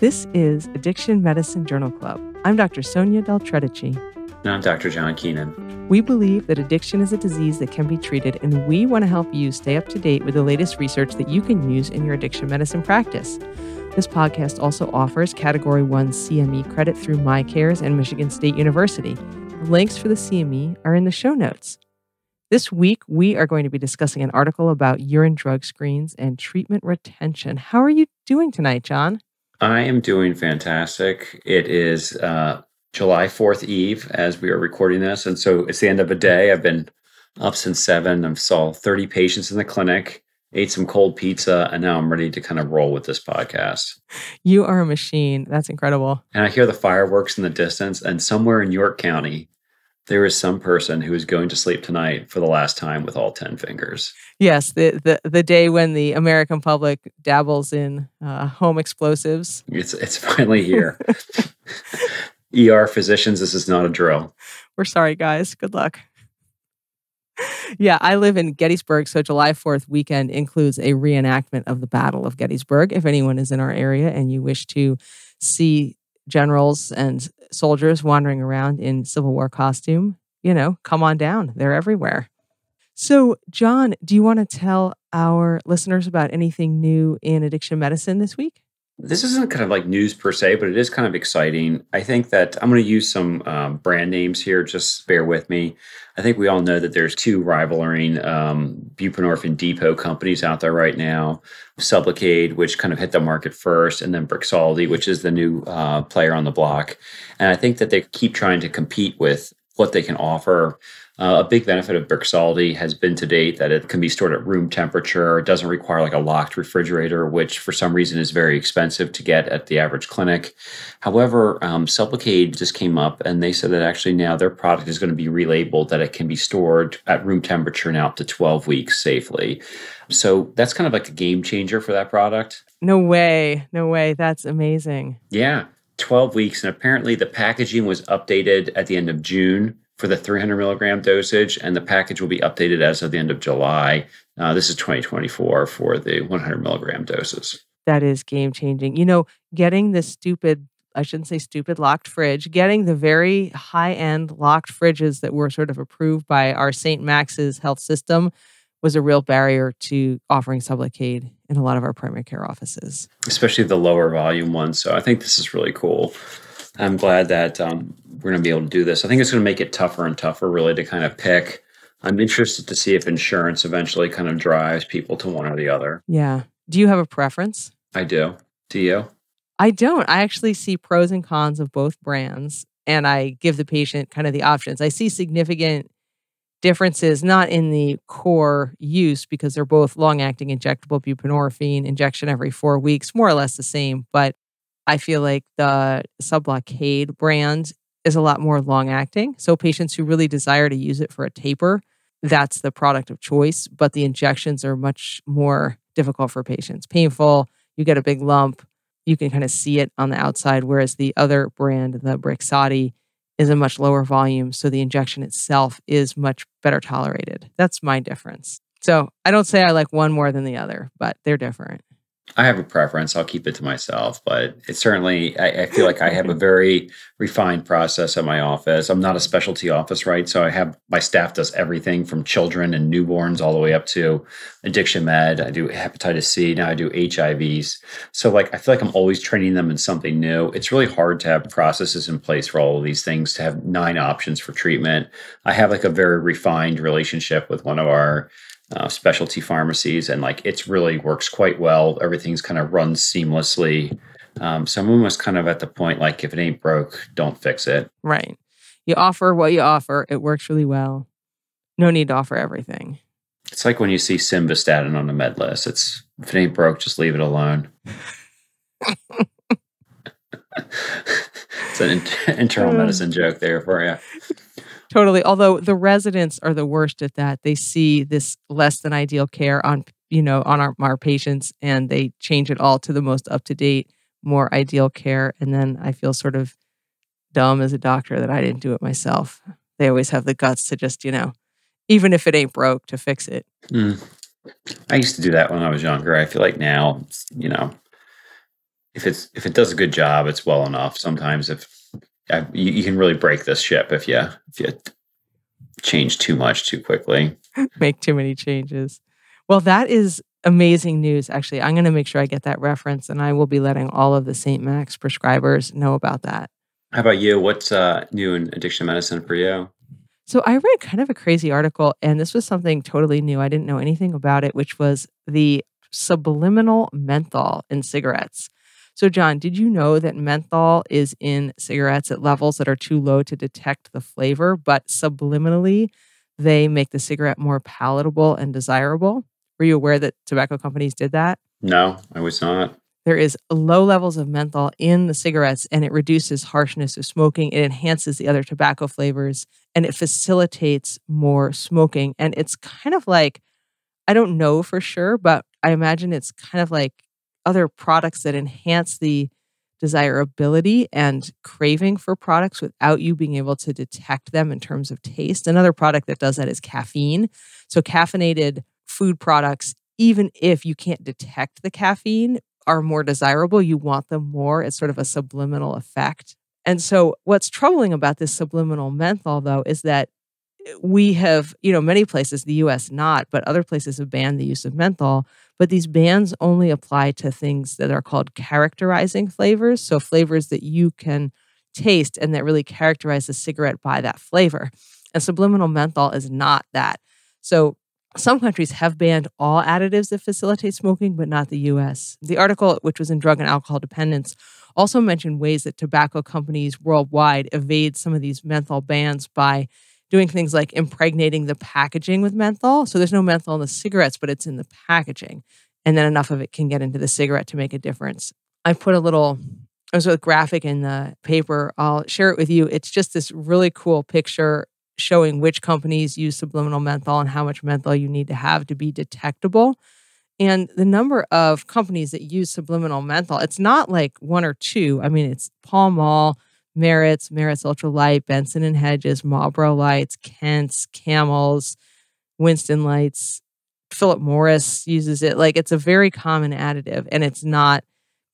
This is Addiction Medicine Journal Club. I'm Dr. Sonya Tredici. And I'm Dr. John Keenan. We believe that addiction is a disease that can be treated, and we want to help you stay up to date with the latest research that you can use in your addiction medicine practice. This podcast also offers Category 1 CME credit through MyCares and Michigan State University. The links for the CME are in the show notes. This week, we are going to be discussing an article about urine drug screens and treatment retention. How are you doing tonight, John? I am doing fantastic. It is July 4th Eve as we are recording this. And so it's the end of a day. I've been up since 7. I've saw 30 patients in the clinic, ate some cold pizza, and now I'm ready to kind of roll with this podcast. You are a machine. That's incredible. And I hear the fireworks in the distance, and somewhere in York County, there is some person who is going to sleep tonight for the last time with all 10 fingers. Yes, the day when the American public dabbles in home explosives. It's finally here. ER physicians, this is not a drill. We're sorry, guys. Good luck. Yeah, I live in Gettysburg, so July 4th weekend includes a reenactment of the Battle of Gettysburg. If anyone is in our area and you wish to see generals and soldiers wandering around in Civil War costume, come on down. They're everywhere. So, John, do you want to tell our listeners about anything new in addiction medicine this week? This isn't kind of like news per se, but it is kind of exciting. I think that I'm going to use some brand names here. Just bear with me. I think we all know that there's 2 rivaling buprenorphine depot companies out there right now. Subliminal, which kind of hit the market first, and then Brixaldi, which is the new player on the block. And I think that they keep trying to compete with what they can offer. A big benefit of Brixaldi has been to date that it can be stored at room temperature. It doesn't require like a locked refrigerator, which for some reason is very expensive to get at the average clinic. However, Subliminal just came up and they said that actually now their product is going to be relabeled that it can be stored at room temperature now up to 12 weeks safely. So that's kind of like a game changer for that product. No way. That's amazing. Yeah, 12 weeks. And apparently the packaging was updated at the end of June for the 300 milligram dosage, and the package will be updated as of the end of July. This is 2024 for the 100 milligram doses. That is game changing. Getting the locked fridge, getting the very high end locked fridges that were sort of approved by our St. Max's health system was a real barrier to offering Subliminal in a lot of our primary care offices. Especially the lower volume ones. So I think this is really cool. I'm glad that we're going to be able to do this. I think it's going to make it tougher and tougher really to kind of pick. I'm interested to see if insurance eventually kind of drives people to one or the other. Yeah. Do you have a preference? I do. Do you? I don't. I actually see pros and cons of both brands, and I give the patient kind of the options. I see significant differences, not in the core use, because they're both long-acting injectable buprenorphine, injection every 4 weeks, more or less the same, but I feel like the Subliminal brand is a lot more long-acting. So patients who really desire to use it for a taper, that's the product of choice. But the injections are much more difficult for patients. Painful, you get a big lump, you can kind of see it on the outside, whereas the other brand, the Brixaldi, is a much lower volume. So the injection itself is much better tolerated. That's my difference. So I don't say I like one more than the other, but they're different. I have a preference. I'll keep it to myself, but it's certainly, I feel like I have a very refined process at my office. I'm not a specialty office, right? So my staff does everything from children and newborns all the way up to addiction med. I do hepatitis C. Now I do HIVs. So I feel like I'm always training them in something new. It's really hard to have processes in place for all of these things, to have 9 options for treatment. I have a very refined relationship with one of our specialty pharmacies, and it really works quite well. Everything's kind of runs seamlessly. So I'm almost kind of at the point, if it ain't broke, don't fix it. Right. You offer what you offer. It works really well. No need to offer everything. It's like when you see simvastatin on the med list. If it ain't broke, just leave it alone. It's an internal medicine joke there for you. Totally. Although the residents are the worst at that. They see this less than ideal care on our patients, and they change it all to the most up-to-date, more ideal care. And then I feel sort of dumb as a doctor that I didn't do it myself. They always have the guts to just, even if it ain't broke, to fix it. I used to do that when I was younger. I feel like now, if it does a good job, it's well enough. Sometimes if you can really break this ship if you change too much too quickly. Make too many changes. Well, that is amazing news. Actually, I'm going to make sure I get that reference, and I will be letting all of the St. Max prescribers know about that. How about you? What's new in addiction medicine for you? So I read kind of a crazy article, and this was something totally new. I didn't know anything about it, which was the subliminal menthol in cigarettes. So, John, did you know that menthol is in cigarettes at levels that are too low to detect the flavor, but subliminally they make the cigarette more palatable and desirable? Were you aware that tobacco companies did that? No, I was not. There is low levels of menthol in the cigarettes, and it reduces harshness of smoking. It enhances the other tobacco flavors, and it facilitates more smoking. And it's kind of like, I don't know for sure, but I imagine it's kind of like other products that enhance the desirability and craving for products without you being able to detect them in terms of taste. Another product that does that is caffeine. So caffeinated food products, even if you can't detect the caffeine, are more desirable. You want them more. It's sort of a subliminal effect. And so what's troubling about this subliminal menthol, though, is that we have, many places, the US not, but other places have banned the use of menthol. But these bans only apply to things that are called characterizing flavors. So flavors that you can taste and that really characterize the cigarette by that flavor. And subliminal menthol is not that. So some countries have banned all additives that facilitate smoking, but not the US. The article, which was in Drug and Alcohol Dependence, also mentioned ways that tobacco companies worldwide evade some of these menthol bans by doing things like impregnating the packaging with menthol. So there's no menthol in the cigarettes, but it's in the packaging. And then enough of it can get into the cigarette to make a difference. I put a graphic in the paper. I'll share it with you. It's just this really cool picture showing which companies use subliminal menthol and how much menthol you need to have to be detectable. And the number of companies that use subliminal menthol, it's not like one or two. I mean, it's Pall Mall, Merit's Ultralight, Benson and Hedges, Marlboro Lights, Kent's, Camels, Winston Lights, Philip Morris uses it. Like, it's a very common additive, and it's not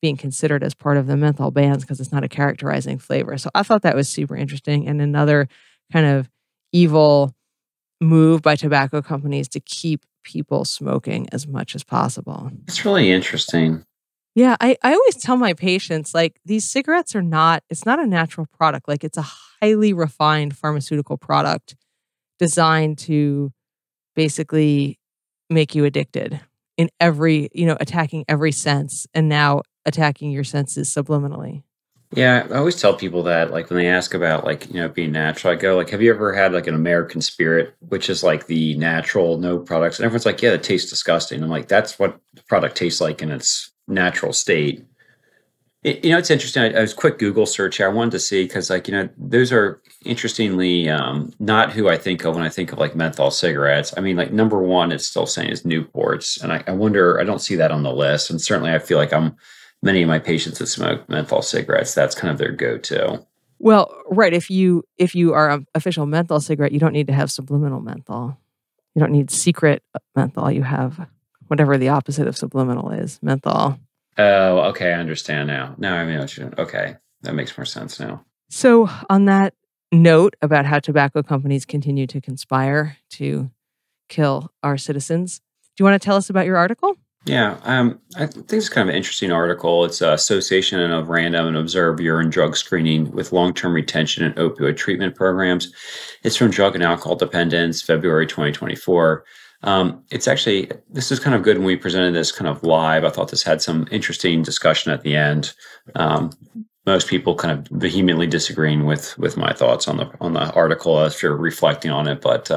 being considered as part of the menthol bans because it's not a characterizing flavor. So I thought that was super interesting, and another kind of evil move by tobacco companies to keep people smoking as much as possible. It's really interesting. Yeah, I always tell my patients, like, these cigarettes it's not a natural product. Like, it's a highly refined pharmaceutical product designed to basically make you addicted in attacking every sense, and now attacking your senses subliminally. Yeah, I always tell people that, like, when they ask about, like, being natural, I go, like, have you ever had, like, an American Spirit, which is, like, the natural, no products? And everyone's like, yeah, it tastes disgusting. I'm like, that's what the product tastes like in its natural state. It's interesting. I was quick Google search here. I wanted to see, because, like, those are interestingly not who I think of when I think of, like, menthol cigarettes. I mean, like, number one, it's still saying is Newports. And I wonder, I don't see that on the list. And certainly I feel like many of my patients that smoke menthol cigarettes, that's kind of their go-to. Well, right. If you are an official menthol cigarette, you don't need to have subliminal menthol. You don't need secret menthol. You have whatever the opposite of subliminal is, menthol. Oh, okay. I understand now. Now I mean, okay. That makes more sense now. So on that note about how tobacco companies continue to conspire to kill our citizens, do you want to tell us about your article? Yeah, I think it's kind of an interesting article. It's Association of Random and Observed Urine Drug Screening with Long-Term Retention and Opioid Treatment Programs. It's from Drug and Alcohol Dependence, February 2024. This is kind of good when we presented this kind of live. I thought this had some interesting discussion at the end. Most people kind of vehemently disagreeing with my thoughts on the article as you're reflecting on it, but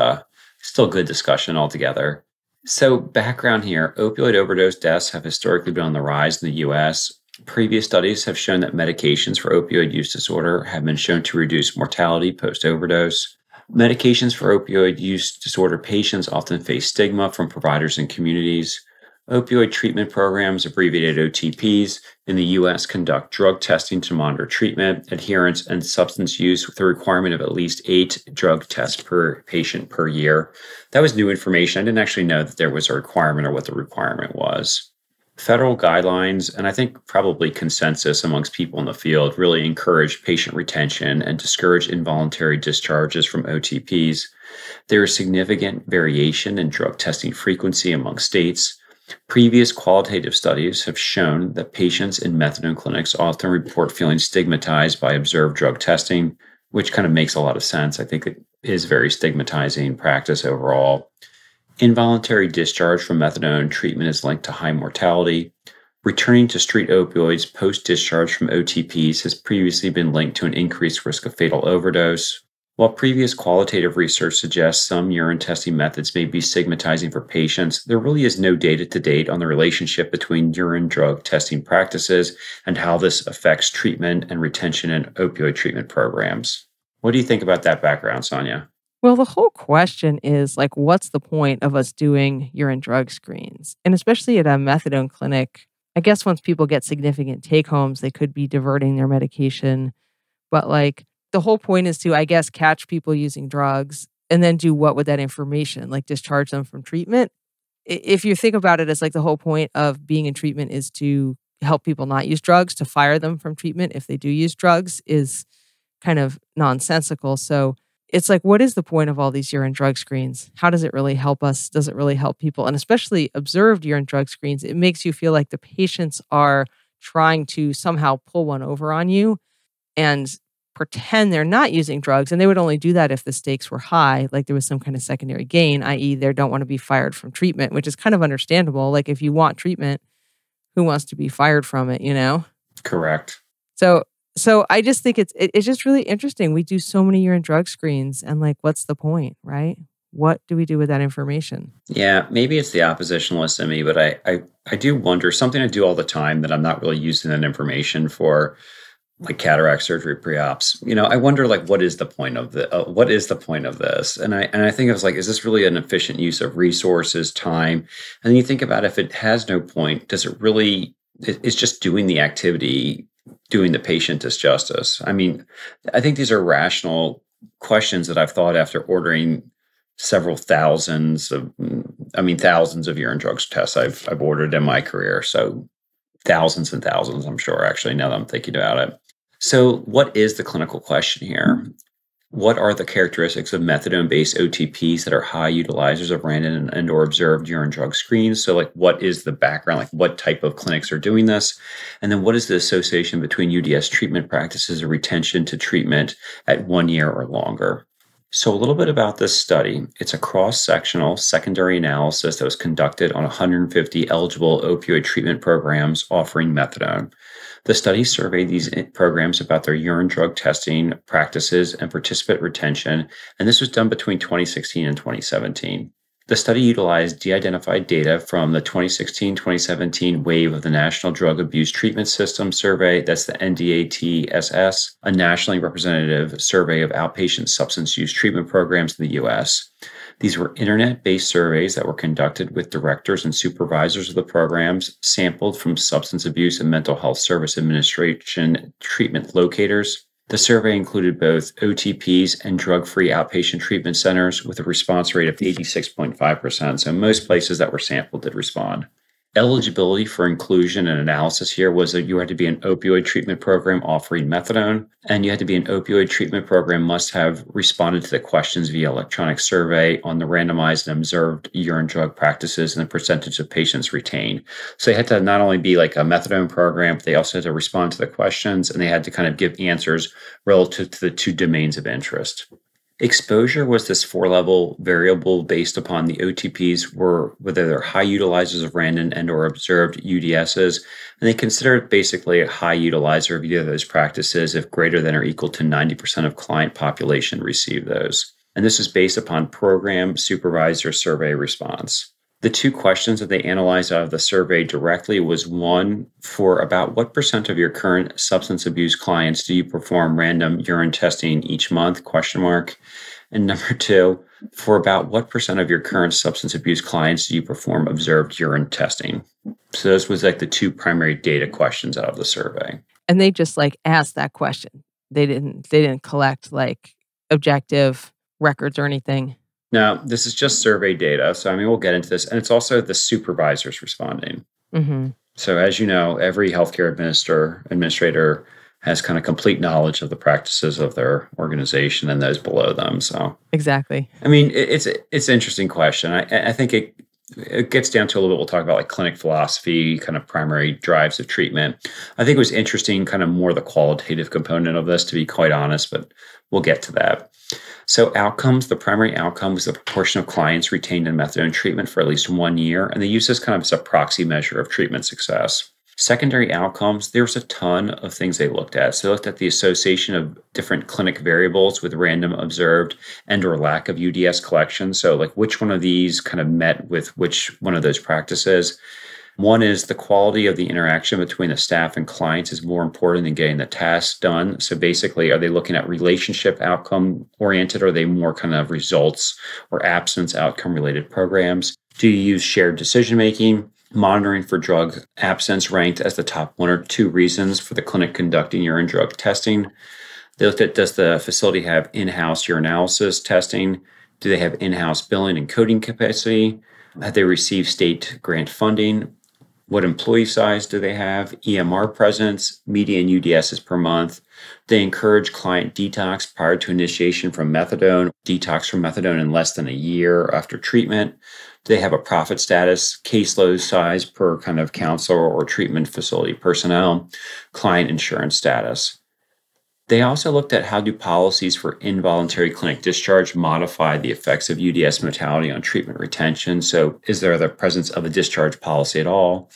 still good discussion altogether. So background here, opioid overdose deaths have historically been on the rise in the U.S. Previous studies have shown that medications for opioid use disorder have been shown to reduce mortality post-overdose. Medications for opioid use disorder patients often face stigma from providers and communities. Opioid treatment programs, abbreviated OTPs, in the U.S. conduct drug testing to monitor treatment, adherence, and substance use with a requirement of at least 8 drug tests per patient per year. That was new information. I didn't actually know that there was a requirement or what the requirement was. Federal guidelines, and I think probably consensus amongst people in the field, really encourage patient retention and discourage involuntary discharges from OTPs. There is significant variation in drug testing frequency among states. Previous qualitative studies have shown that patients in methadone clinics often report feeling stigmatized by observed drug testing, which kind of makes a lot of sense. I think it is very stigmatizing practice overall. Involuntary discharge from methadone treatment is linked to high mortality. Returning to street opioids post-discharge from OTPs has previously been linked to an increased risk of fatal overdose. While previous qualitative research suggests some urine testing methods may be stigmatizing for patients, there really is no data to date on the relationship between urine drug testing practices and how this affects treatment and retention in opioid treatment programs. What do you think about that background, Sonya? Well, the whole question is like, what's the point of us doing urine drug screens? And especially at a methadone clinic, I guess once people get significant take homes, they could be diverting their medication. But like the whole point is to, I guess, catch people using drugs and then do what with that information? Like discharge them from treatment. If you think about it as like the whole point of being in treatment is to help people not use drugs, to fire them from treatment if they do use drugs is kind of nonsensical. So it's like, what is the point of all these urine drug screens? How does it really help us? Does it really help people? And especially observed urine drug screens, it makes you feel like the patients are trying to somehow pull one over on you and pretend they're not using drugs. And they would only do that if the stakes were high, like there was some kind of secondary gain, i.e., they don't want to be fired from treatment, which is kind of understandable. Like if you want treatment, who wants to be fired from it, you know? Correct. So I just think it's just really interesting. We do so many urine drug screens and like, what's the point, right? What do we do with that information? Yeah, maybe it's the oppositionalist in me, but I do wonder something I do all the time that I'm not really using that information for, like cataract surgery pre-ops. I wonder like what is the point of this? And I think I was like, is this really an efficient use of resources, time? And then you think about if it has no point, does it really? It's just doing the activity, doing the patient disjustice. I mean, I think these are rational questions that I've thought after ordering thousands of urine drugs tests I've ordered in my career. So thousands and thousands, I'm sure, actually, now that I'm thinking about it. So what is the clinical question here? What are the characteristics of methadone-based OTPs that are high utilizers of random and or observed urine drug screens? So like, what is the background? Like what type of clinics are doing this? And then what is the association between UDS treatment practices and retention to treatment at 1 year or longer? So a little bit about this study. It's a cross-sectional secondary analysis that was conducted on 150 eligible opioid treatment programs offering methadone. The study surveyed these programs about their urine drug testing practices and participant retention, and this was done between 2016 and 2017. The study utilized de-identified data from the 2016-2017 wave of the National Drug Abuse Treatment System survey, that's the NDATSS, a nationally representative survey of outpatient substance use treatment programs in the U.S. These were internet-based surveys that were conducted with directors and supervisors of the programs, sampled from Substance Abuse and Mental Health Service Administration treatment locators. The survey included both OTPs and drug-free outpatient treatment centers with a response rate of 86.5%. So most places that were sampled did respond. Eligibility for inclusion and analysis here was that you had to be an opioid treatment program offering methadone, and you had to be an opioid treatment program must have responded to the questions via electronic survey on the randomized and observed urine drug practices and the percentage of patients retained. So they had to not only be like a methadone program, but they also had to respond to the questions, and they had to kind of give answers relative to the two domains of interest. Exposure was this 4-level variable based upon the OTPs were whether they're high utilizers of random and or observed UDSs, and they considered basically a high utilizer of either of those practices if greater than or equal to 90% of client population received those. And this is based upon program supervisor survey response. The two questions that they analyzed out of the survey directly was one, for about what percent of your current substance abuse clients do you perform random urine testing each month, ? And number two, for about what percent of your current substance abuse clients do you perform observed urine testing? So those was like the two primary data questions out of the survey. And they just like asked that question. They didn't collect like objective records or anything. No, this is just survey data. So, we'll get into this. And it's also the supervisors responding. Mm-hmm. So as you know, every healthcare administrator has kind of complete knowledge of the practices of their organization and those below them. So Exactly. I mean, it's an interesting question. I think it gets down to a little bit. We'll talk about like clinic philosophy, kind of primary drives of treatment. I think it was interesting, kind of more the qualitative component of this, to be quite honest, but we'll get to that. So outcomes, the primary outcome was the proportion of clients retained in methadone treatment for at least 1 year, and they use this kind of as a proxy measure of treatment success. Secondary outcomes, there was a ton of things they looked at. So they looked at the association of different clinic variables with random observed and or lack of UDS collection. So like which one of these kind of met with which one of those practices. One is the quality of the interaction between the staff and clients is more important than getting the task done. So basically, are they looking at relationship outcome oriented, or are they more kind of results or absence outcome related programs? Do you use shared decision making? Monitoring for drug absence ranked as the top 1 or 2 reasons for the clinic conducting urine drug testing. They looked at, does the facility have in-house urinalysis testing? Do they have in-house billing and coding capacity? Have they received state grant funding? What employee size do they have? EMR presence, median UDSs per month. They encourage client detox prior to initiation from methadone, detox from methadone in less than a year after treatment. Do they have a profit status, caseload size per kind of counselor or treatment facility personnel, client insurance status. They also looked at how do policies for involuntary clinic discharge modify the effects of UDS mortality on treatment retention. So is there the presence of a discharge policy at all?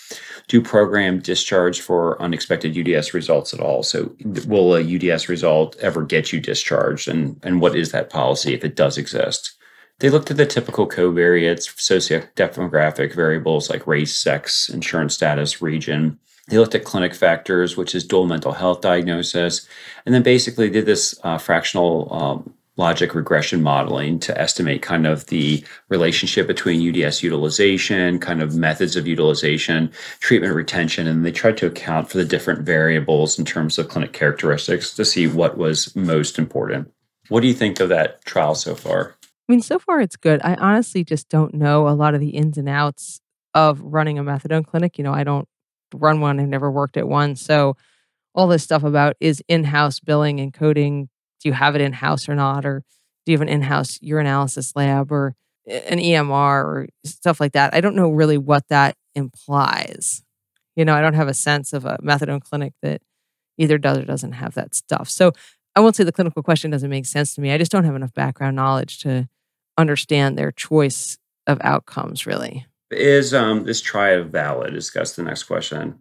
Do program discharge for unexpected UDS results at all? So will a UDS result ever get you discharged? And what is that policy if it does exist? They looked at the typical covariates, sociodemographic variables like race, sex, insurance status, region. They looked at clinic factors, which is dual mental health diagnosis, and then basically did this fractional logic regression modeling to estimate kind of the relationship between UDS utilization, kind of methods of utilization, treatment retention, and they tried to account for the different variables in terms of clinic characteristics to see what was most important. What do you think of that trial so far? I mean, so far it's good. I honestly just don't know a lot of the ins and outs of running a methadone clinic. I don't run one. I've never worked at one. So all this stuff about is in-house billing and coding, do you have it in-house or not? Or do you have an in-house urinalysis lab or an EMR or stuff like that? I don't know really what that implies. I don't have a sense of a methadone clinic that either does or doesn't have that stuff. So I won't say the clinical question doesn't make sense to me. I just don't have enough background knowledge to understand their choice of outcomes, really. Is this triad valid? Discuss the next question.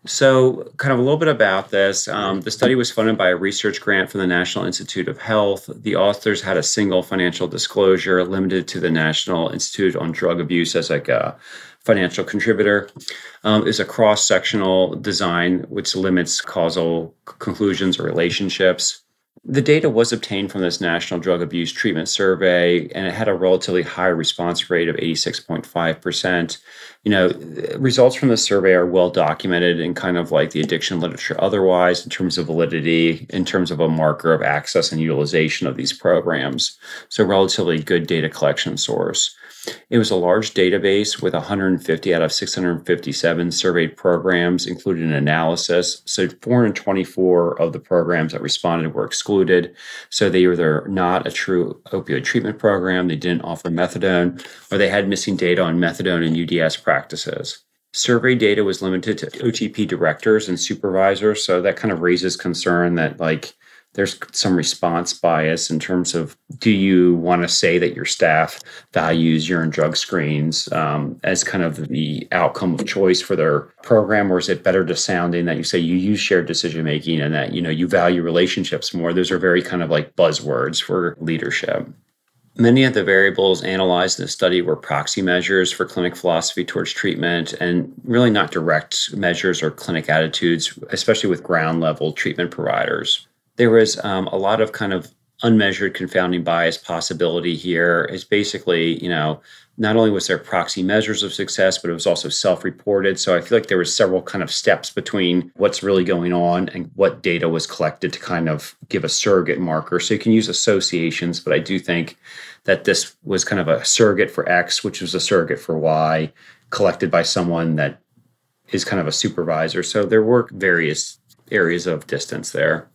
So kind of a little bit about this. The study was funded by a research grant from the National Institute of Health. The authors had a single financial disclosure limited to the National Institute on Drug Abuse as like a financial contributor. Is a cross-sectional design which limits causal conclusions or relationships. The data was obtained from this National Drug Abuse Treatment Survey, and it had a relatively high response rate of 86.5%. Results from the survey are well documented in kind of like the addiction literature otherwise, in terms of validity, in terms of a marker of access and utilization of these programs. So relatively good data collection source. It was a large database with 150 out of 657 surveyed programs, including an analysis. So 424 of the programs that responded were excluded. So they were either not a true opioid treatment program, they didn't offer methadone, or they had missing data on methadone and UDS practices. Survey data was limited to OTP directors and supervisors. So that kind of raises concern that there's some response bias in terms of, do you want to say that your staff values urine drug screens as kind of the outcome of choice for their program, or is it better to sounding that you say you use shared decision making and that you value relationships more? Those are very kind of like buzzwords for leadership. Many of the variables analyzed in the study were proxy measures for clinic philosophy towards treatment and really not direct measures or clinic attitudes, especially with ground level treatment providers. There was a lot of kind of unmeasured confounding bias possibility here. Is basically, not only was there proxy measures of success, but it was also self-reported. So I feel like there was several kind of steps between what's really going on and what data was collected to kind of give a surrogate marker. So you can use associations, but I do think that this was kind of a surrogate for X, which was a surrogate for Y, collected by someone that is kind of a supervisor. So there were various areas of distance there.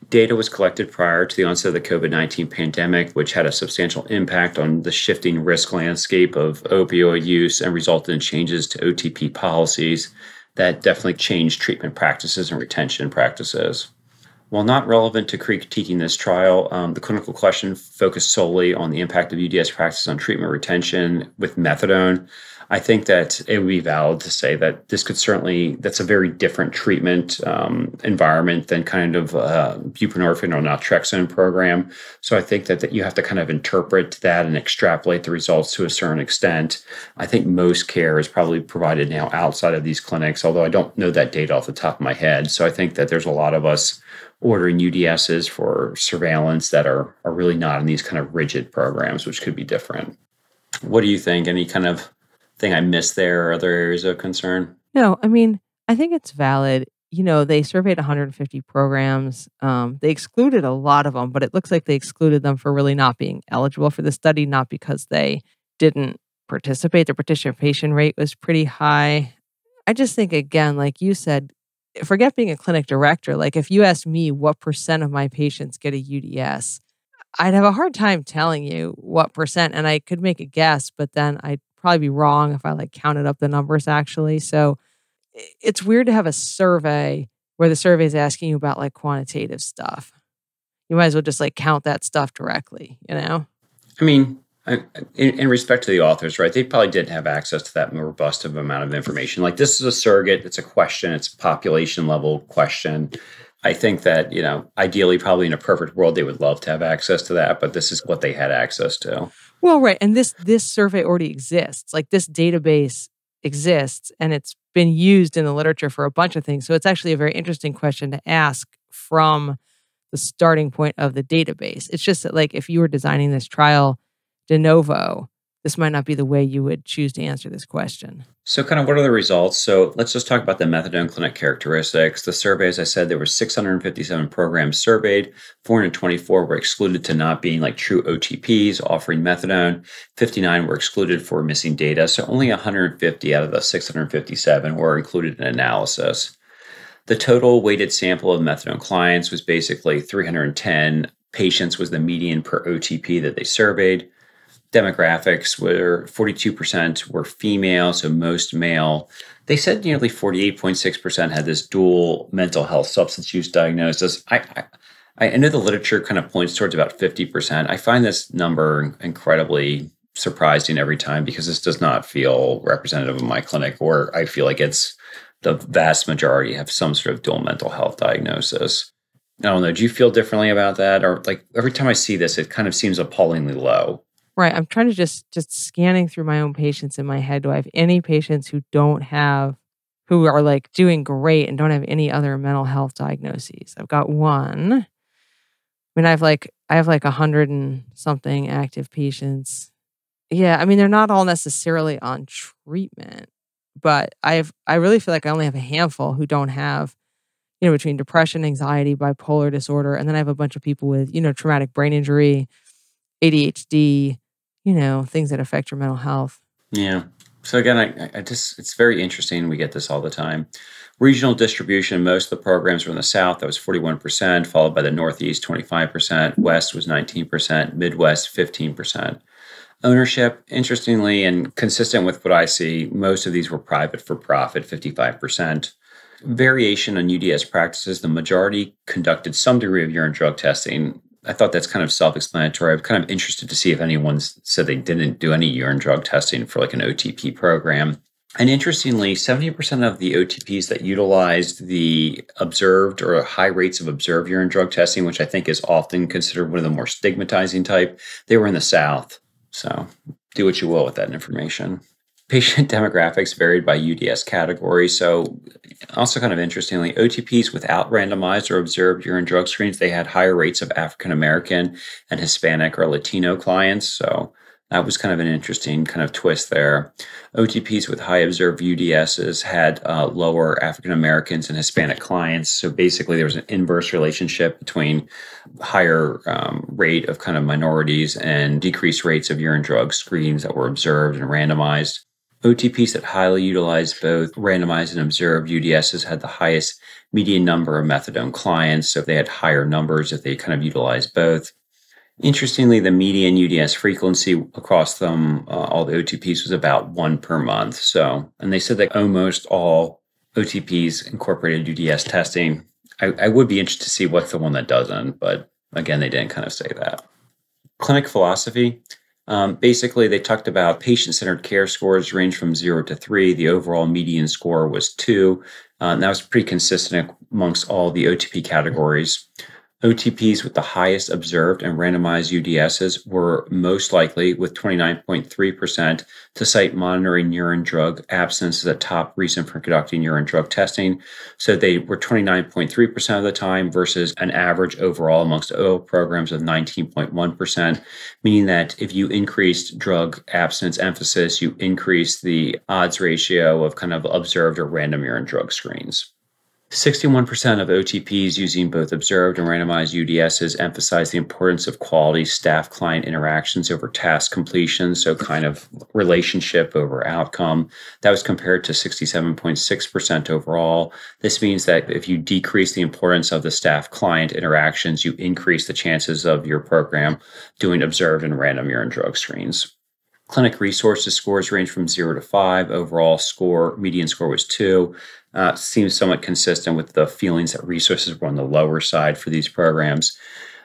Data was collected prior to the onset of the COVID-19 pandemic, which had a substantial impact on the shifting risk landscape of opioid use and resulted in changes to OTP policies that definitely changed treatment practices and retention practices. While not relevant to critiquing this trial, the clinical question focused solely on the impact of UDS practice on treatment retention with methadone. I think that it would be valid to say that this could certainly, that's a very different treatment environment than kind of buprenorphine or naltrexone program. So I think that you have to kind of interpret that and extrapolate the results to a certain extent. I think most care is probably provided now outside of these clinics, although I don't know that data off the top of my head. So I think that there's a lot of us ordering UDSs for surveillance that are really not in these kind of rigid programs, which could be different. What do you think? Any kind of thing I missed there or other areas of concern? No, I mean, I think it's valid. They surveyed 150 programs. They excluded a lot of them, but it looks like they excluded them for really not being eligible for the study, not because they didn't participate. Their participation rate was pretty high. I just think, again, like you said, forget being a clinic director. Like if you asked me what percent of my patients get a UDS, I'd have a hard time telling you what percent, and I could make a guess, but then I'd probably be wrong if I counted up the numbers actually. So it's weird to have a survey where the survey is asking you about quantitative stuff. You might as well just count that stuff directly, I mean, in respect to the authors, right, they probably didn't have access to that more robust of amount of information. This is a surrogate, it's a question, it's a population level question. I think that, ideally, probably in a perfect world, they would love to have access to that, but this is what they had access to. Well, right. And this survey already exists. This database exists, and it's been used in the literature for a bunch of things. So it's actually a very interesting question to ask from the starting point of the database. It's just that if you were designing this trial de novo, this might not be the way you would choose to answer this question. So kind of what are the results? So let's just talk about the methadone clinic characteristics. The survey, as I said, there were 657 programs surveyed. 424 were excluded to not being true OTPs offering methadone. 59 were excluded for missing data. So only 150 out of the 657 were included in analysis. The total weighted sample of methadone clients was basically 310 patients was the median per OTP that they surveyed. Demographics were 42% were female, so most male. They said nearly 48.6% had this dual mental health substance use diagnosis. I know the literature kind of points towards about 50%. I find this number incredibly surprising every time because this does not feel representative of my clinic, or I feel like it's the vast majority have some sort of dual mental health diagnosis. I don't know. Do you feel differently about that? Or every time I see this, it kind of seems appallingly low. Right. I'm trying to just scanning through my own patients in my head. Do I have any patients who are doing great and don't have any other mental health diagnoses? I've got one. I mean, I have 100 and something active patients. Yeah. I mean, they're not all necessarily on treatment, but I really feel like I only have a handful who don't have, between depression, anxiety, bipolar disorder. And then I have a bunch of people with, traumatic brain injury, ADHD, things that affect your mental health. Yeah. So again, it's very interesting. We get this all the time. Regional distribution, most of the programs were in the South. That was 41%, followed by the Northeast, 25%. West was 19%. Midwest, 15%. Ownership, interestingly, and consistent with what I see, most of these were private for profit, 55%. Variation on UDS practices, the majority conducted some degree of urine drug testing. I thought that's kind of self-explanatory. I'm kind of interested to see if anyone said they didn't do any urine drug testing for an OTP program. And interestingly, 70% of the OTPs that utilized the observed or high rates of observed urine drug testing, which I think is often considered one of the more stigmatizing type, they were in the South. So do what you will with that information. Patient demographics varied by UDS category. So also kind of interestingly, OTPs without randomized or observed urine drug screens, they had higher rates of African American and Hispanic or Latino clients. So that was kind of an interesting kind of twist there. OTPs with high observed UDSs had lower African Americans and Hispanic clients. So basically there was an inverse relationship between higher rate of kind of minorities and decreased rates of urine drug screens that were observed and randomized. OTPs that highly utilized both randomized and observed UDSs had the highest median number of methadone clients. So if they had higher numbers, if they kind of utilized both. Interestingly, the median UDS frequency across them, all the OTPs, was about one per month. So, and they said that almost all OTPs incorporated UDS testing. I would be interested to see what's the one that doesn't, but again, they didn't kind of say that. Clinic philosophy. Basically, they talked about patient-centered care scores range from 0 to 3. The overall median score was 2. And that was pretty consistent amongst all the OTP categories. OTPs with the highest observed and randomized UDSs were most likely, with 29.3%, to cite monitoring urine drug absence as a top reason for conducting urine drug testing. So they were 29.3% of the time versus an average overall amongst OL programs of 19.1%, meaning that if you increased drug absence emphasis, you increase the odds ratio of kind of observed or random urine drug screens. 61% of OTPs using both observed and randomized UDSs emphasize the importance of quality staff-client interactions over task completion, so kind of relationship over outcome. That was compared to 67.6% overall. This means that if you decrease the importance of the staff-client interactions, you increase the chances of your program doing observed and random urine drug screens. Clinic resources scores range from 0 to 5. Overall score, median score was 2. Seems somewhat consistent with the feelings that resources were on the lower side for these programs.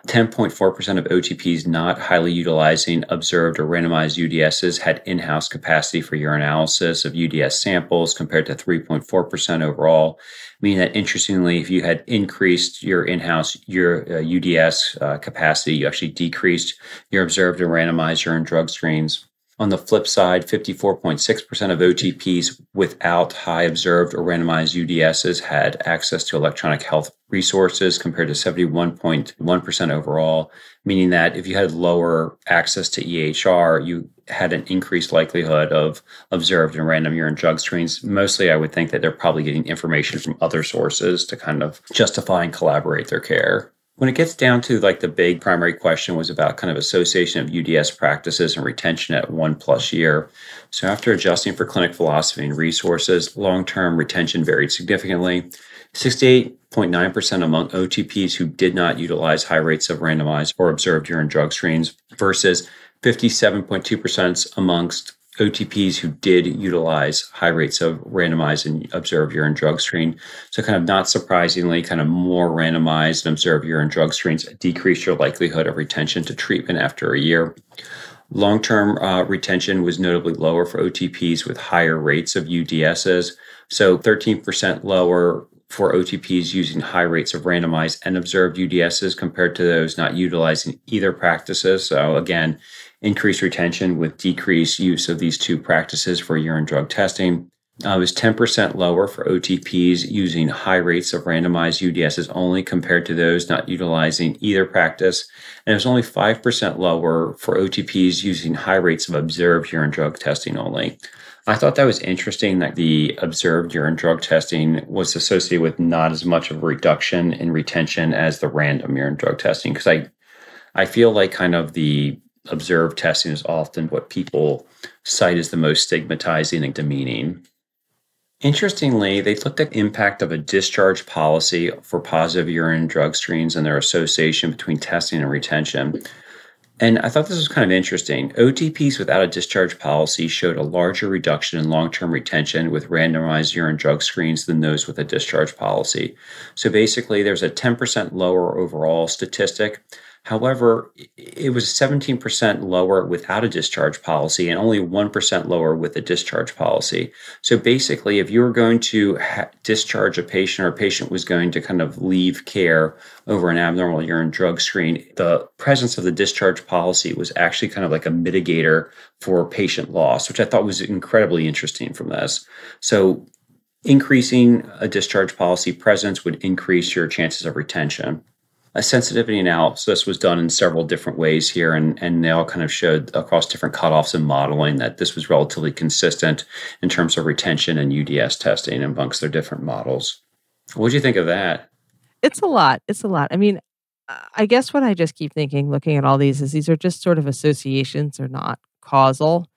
10.4% of OTPs not highly utilizing observed or randomized UDSs had in-house capacity for urinalysis of UDS samples compared to 3.4% overall, meaning that interestingly, if you had increased your in-house UDS capacity, you actually decreased your observed or randomized urine drug screens. On the flip side, 54.6% of OTPs without high observed or randomized UDSs had access to electronic health resources compared to 71.1% overall, meaning that if you had lower access to EHR, you had an increased likelihood of observed and random urine drug screens. Mostly, I would think that they're probably getting information from other sources to kind of justify and collaborate their care. When it gets down to like the big primary question was about kind of association of UDS practices and retention at 1+ year. So after adjusting for clinic philosophy and resources, long-term retention varied significantly. 68.9% among OTPs who did not utilize high rates of randomized or observed urine drug screens versus 57.2% amongst OTPs who did utilize high rates of randomized and observed urine drug screen. So kind of not surprisingly, kind of more randomized and observed urine drug screens decrease your likelihood of retention to treatment after a year. Long-term retention was notably lower for OTPs with higher rates of UDSs. So 13% lower for OTPs using high rates of randomized and observed UDSs compared to those not utilizing either practices. So again, increased retention with decreased use of these two practices for urine drug testing. It was 10% lower for OTPs using high rates of randomized UDSs only compared to those not utilizing either practice. And it was only 5% lower for OTPs using high rates of observed urine drug testing only. I thought that was interesting that the observed urine drug testing was associated with not as much of a reduction in retention as the random urine drug testing, because I feel like kind of the observed testing is often what people cite as the most stigmatizing and demeaning. Interestingly, they looked at the impact of a discharge policy for positive urine drug screens and their association between testing and retention. And I thought this was kind of interesting. OTPs without a discharge policy showed a larger reduction in long-term retention with randomized urine drug screens than those with a discharge policy. So basically, there's a 10% lower overall statistic. However, it was 17% lower without a discharge policy and only 1% lower with a discharge policy. So basically, if you were going to discharge a patient or a patient was going to kind of leave care over an abnormal urine drug screen, the presence of the discharge policy was actually kind of like a mitigator for patient loss, which I thought was incredibly interesting from this. So increasing a discharge policy presence would increase your chances of retention. A sensitivity analysis was done in several different ways here, and they all kind of showed across different cutoffs and modeling that this was relatively consistent in terms of retention and UDS testing amongst their different models. What do you think of that? It's a lot. It's a lot. I mean, I guess what I just keep thinking, looking at all these, is these are just sort of associations, they're not causal.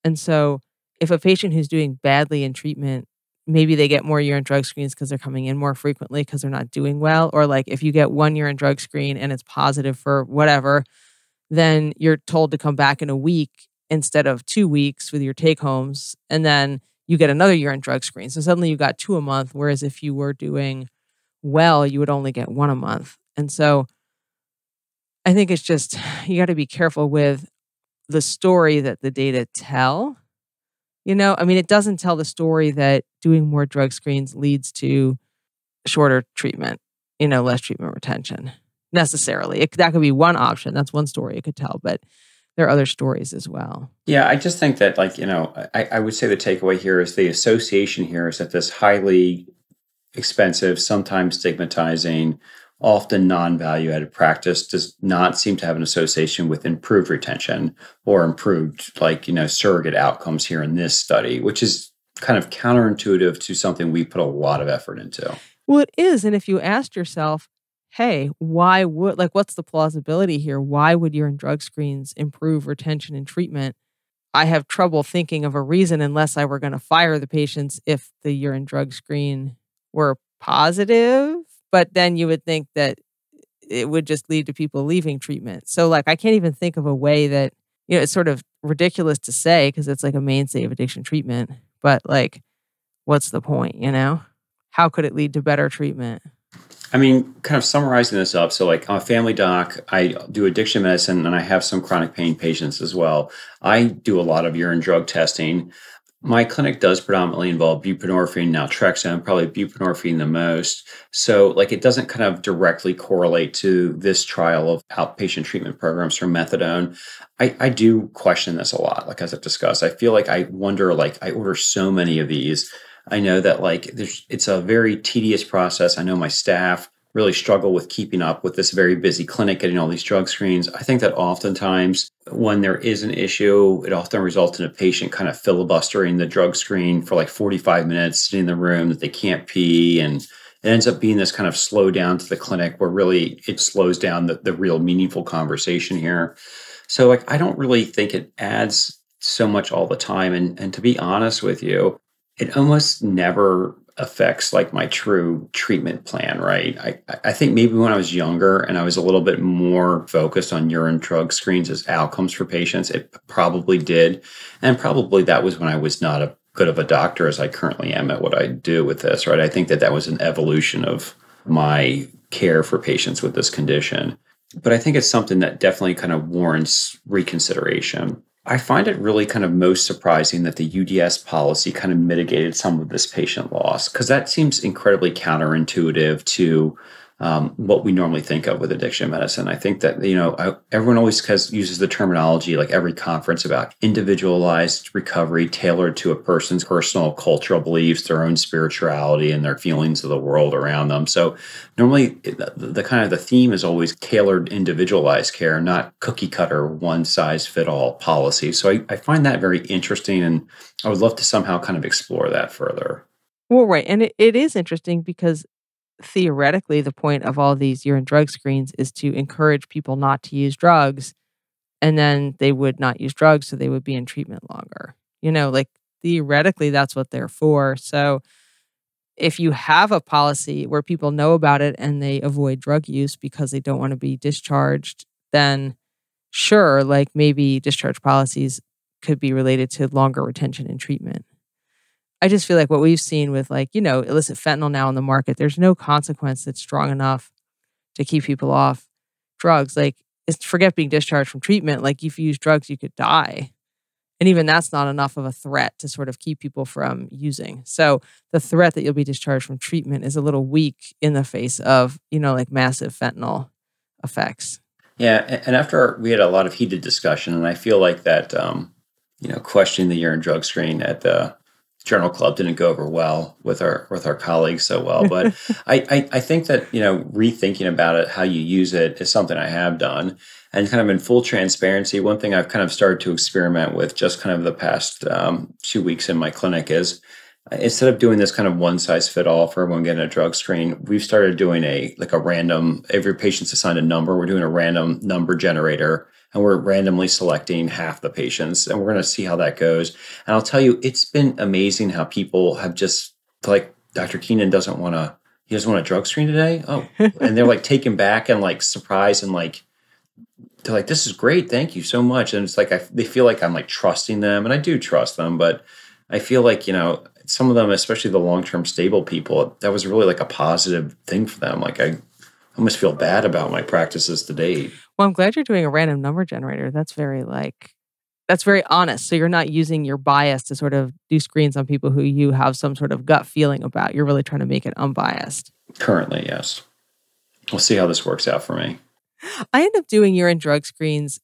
And so if a patient who's doing badly in treatment, maybe they get more urine drug screens because they're coming in more frequently because they're not doing well. Or like if you get one urine drug screen and it's positive for whatever, then you're told to come back in a week instead of 2 weeks with your take homes. And then you get another urine drug screen. So suddenly you got two a month. Whereas if you were doing well, you would only get one a month. And so I think it's just, you got to be careful with the story that the data tell. I mean, it doesn't tell the story that doing more drug screens leads to shorter treatment, less treatment retention necessarily. That could be one option. That's one story it could tell, but there are other stories as well. Yeah, I just think that, I would say the takeaway here is the association here is that this highly expensive, sometimes stigmatizing, often non-value added practice does not seem to have an association with improved retention or improved, surrogate outcomes here in this study, which is kind of counterintuitive to something we put a lot of effort into. Well, it is. And if you asked yourself, hey, what's the plausibility here? Why would urine drug screens improve retention and treatment? I have trouble thinking of a reason unless I were going to fire the patients if the urine drug screen were positive. But then you would think that it would just lead to people leaving treatment. So I can't even think of a way that, it's sort of ridiculous to say because it's like a mainstay of addiction treatment. But what's the point, How could it lead to better treatment? I mean, kind of summarizing this up. So I'm a family doc, I do addiction medicine, and I have some chronic pain patients as well. I do a lot of urine drug testing. My clinic does predominantly involve buprenorphine, naltrexone, probably buprenorphine the most. So it doesn't kind of directly correlate to this trial of outpatient treatment programs for methadone. I do question this a lot, as I've discussed. I feel I wonder, I order so many of these. I know that it's a very tedious process. I know my staff really struggle with keeping up with this very busy clinic, getting all these drug screens. I think that oftentimes when there is an issue, it often results in a patient kind of filibustering the drug screen for 45 minutes, sitting in the room that they can't pee. And it ends up being this kind of slow down to the clinic where really it slows down the real meaningful conversation here. So I don't really think it adds so much all the time. And to be honest with you, it almost never affects my true treatment plan, right? I think maybe when I was younger and I was a little bit more focused on urine drug screens as outcomes for patients, it probably did. And probably that was when I was not as good of a doctor as I currently am at what I do with this, right? I think that was an evolution of my care for patients with this condition. But I think it's something that definitely kind of warrants reconsideration. I find it really kind of most surprising that the UDS policy kind of mitigated some of this patient loss, because that seems incredibly counterintuitive to what we normally think of with addiction medicine. I think that, everyone always uses the terminology, every conference, about individualized recovery tailored to a person's personal cultural beliefs, their own spirituality, and their feelings of the world around them. So normally the kind of the theme is always tailored, individualized care, not cookie cutter, one size fit all policy. So I find that very interesting, and I would love to somehow kind of explore that further. Well, right. And it is interesting because theoretically, the point of all these urine drug screens is to encourage people not to use drugs, and then they would not use drugs, so they would be in treatment longer. Theoretically, that's what they're for. So if you have a policy where people know about it and they avoid drug use because they don't want to be discharged, then sure, maybe discharge policies could be related to longer retention and treatment. I just feel like what we've seen with illicit fentanyl now on the market, there's no consequence that's strong enough to keep people off drugs. Forget being discharged from treatment. If you use drugs, you could die. And even that's not enough of a threat to sort of keep people from using. So the threat that you'll be discharged from treatment is a little weak in the face of, massive fentanyl effects. Yeah. And after we had a lot of heated discussion, and I feel like that, questioning the urine drug screen at the Journal Club didn't go over well with our colleagues so well. But I think that, rethinking about it, how you use it, is something I have done. And kind of in full transparency, one thing I've kind of started to experiment with just kind of the past 2 weeks in my clinic is, instead of doing this kind of one size fit all for everyone getting a drug screen, we've started doing a random, every patient's assigned a number. We're doing a random number generator and we're randomly selecting half the patients, and we're going to see how that goes. And I'll tell you, it's been amazing how people have just like, Dr. Keenan he doesn't want a drug screen today. Oh, and they're like taken back and like surprised and like, they're like, this is great. Thank you so much. And it's like, they feel like I'm like trusting them, and I do trust them, but I feel like, some of them, especially the long-term stable people, that was really like a positive thing for them. Like I almost feel bad about my practices to date. Well, I'm glad you're doing a random number generator. That's very honest. So you're not using your bias to sort of do screens on people who you have some sort of gut feeling about. You're really trying to make it unbiased. Currently, yes. We'll see how this works out for me. I end up doing urine drug screens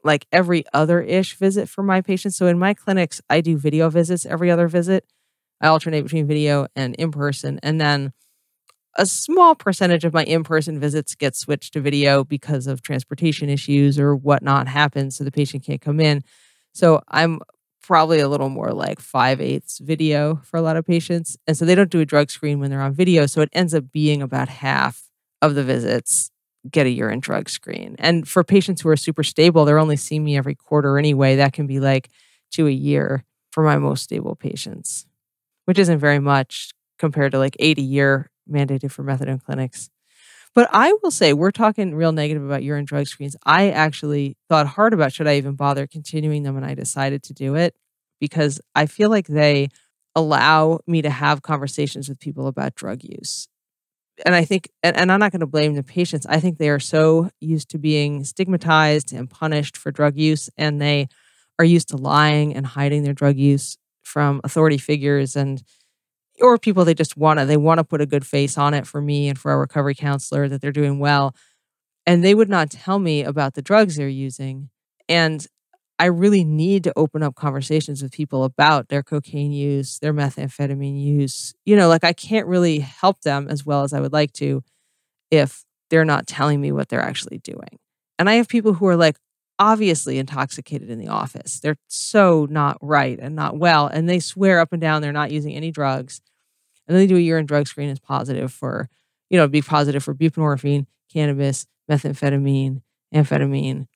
like every other-ish visit for my patients. So in my clinics, I do video visits every other visit. I alternate between video and in-person. And then a small percentage of my in-person visits get switched to video because of transportation issues or whatnot happens, so the patient can't come in. So I'm probably a little more like 5/8 video for a lot of patients. And so they don't do a drug screen when they're on video. So it ends up being about half of the visits get a urine drug screen. And for patients who are super stable, they're only seeing me every quarter anyway. That can be like 2 a year for my most stable patients, which isn't very much compared to like 8 a year mandated for methadone clinics. But I will say, we're talking real negative about urine drug screens. I actually thought hard about, should I even bother continuing them? And I decided to do it because I feel like they allow me to have conversations with people about drug use. And I think, and I'm not going to blame the patients. I think they are so used to being stigmatized and punished for drug use, and they are used to lying and hiding their drug use from authority figures or people they want to put a good face on it for me and for our recovery counselor that they're doing well. And they would not tell me about the drugs they're using. And I really need to open up conversations with people about their cocaine use, their methamphetamine use. Like I can't really help them as well as I would like to if they're not telling me what they're actually doing. And I have people who are like obviously intoxicated in the office. They're so not right and not well. And they swear up and down they're not using any drugs. And then they do a urine drug screen as positive for, be positive for buprenorphine, cannabis, methamphetamine, amphetamine.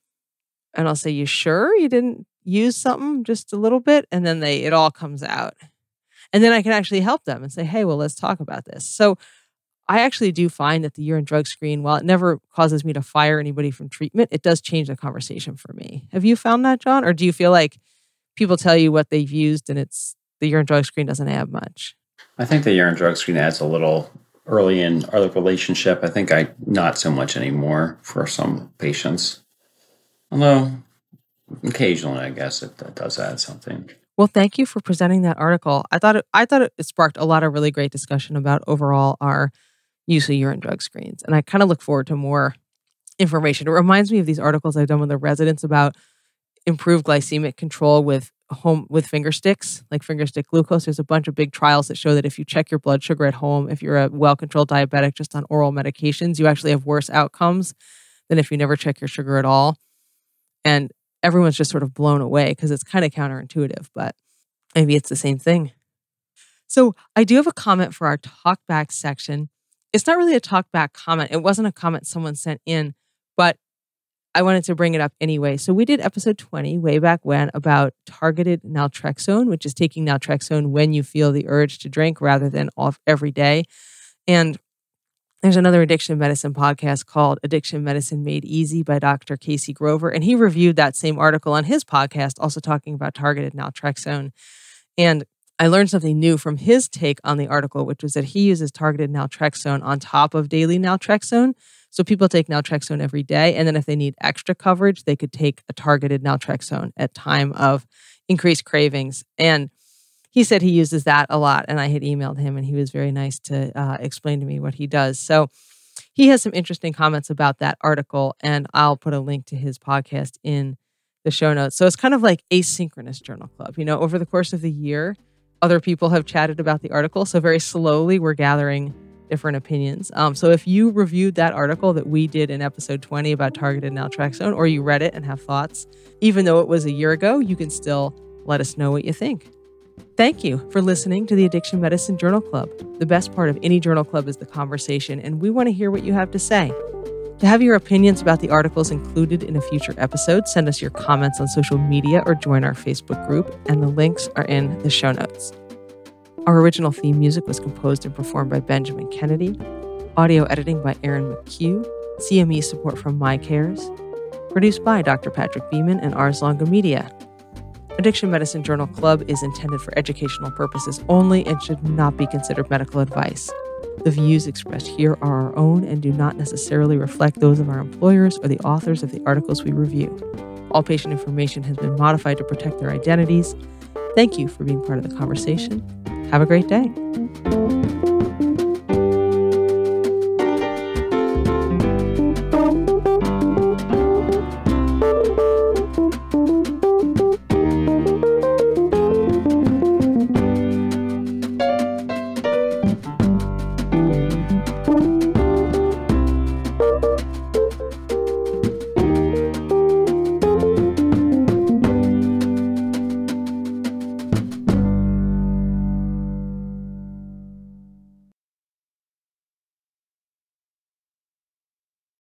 And I'll say, you sure you didn't use something just a little bit? And then it all comes out. And then I can actually help them and say, hey, well, let's talk about this. So I actually do find that the urine drug screen, while it never causes me to fire anybody from treatment, it does change the conversation for me. Have you found that, John? Or do you feel like people tell you what they've used and the urine drug screen doesn't add much? I think the urine drug screen adds a little early in our relationship. I think not so much anymore for some patients. Although occasionally, I guess it does add something. Well, thank you for presenting that article. I thought it sparked a lot of really great discussion about overall our use of urine drug screens. And I kind of look forward to more information. It reminds me of these articles I've done with the residents about improved glycemic control with finger sticks, like finger stick glucose. There's a bunch of big trials that show that if you check your blood sugar at home, if you're a well-controlled diabetic just on oral medications, you actually have worse outcomes than if you never check your sugar at all. And everyone's just sort of blown away because it's kind of counterintuitive, but maybe it's the same thing. So I do have a comment for our talkback section. It's not really a talkback comment. It wasn't a comment someone sent in, but I wanted to bring it up anyway. So we did episode 20 way back when about targeted naltrexone, which is taking naltrexone when you feel the urge to drink rather than off every day. And there's another addiction medicine podcast called Addiction Medicine Made Easy by Dr. Casey Grover. And he reviewed that same article on his podcast, also talking about targeted naltrexone. And I learned something new from his take on the article, which was that he uses targeted naltrexone on top of daily naltrexone. So people take naltrexone every day. And then if they need extra coverage, they could take a targeted naltrexone at time of increased cravings. And he said he uses that a lot, and I had emailed him, and he was very nice to explain to me what he does. So he has some interesting comments about that article, and I'll put a link to his podcast in the show notes. So it's kind of like asynchronous journal club. Over the course of the year, other people have chatted about the article. So very slowly, we're gathering different opinions. So if you reviewed that article that we did in episode 20 about targeted naltrexone, or you read it and have thoughts, even though it was a year ago, you can still let us know what you think. Thank you for listening to the Addiction Medicine Journal Club. The best part of any journal club is the conversation, and we want to hear what you have to say. To have your opinions about the articles included in a future episode, send us your comments on social media or join our Facebook group, and the links are in the show notes. Our original theme music was composed and performed by Benjamin Kennedy, audio editing by Aaron McHugh, CME support from MyCares, produced by Dr. Patrick Beeman and Ars Longa Media. Addiction Medicine Journal Club is intended for educational purposes only and should not be considered medical advice. The views expressed here are our own and do not necessarily reflect those of our employers or the authors of the articles we review. All patient information has been modified to protect their identities. Thank you for being part of the conversation. Have a great day.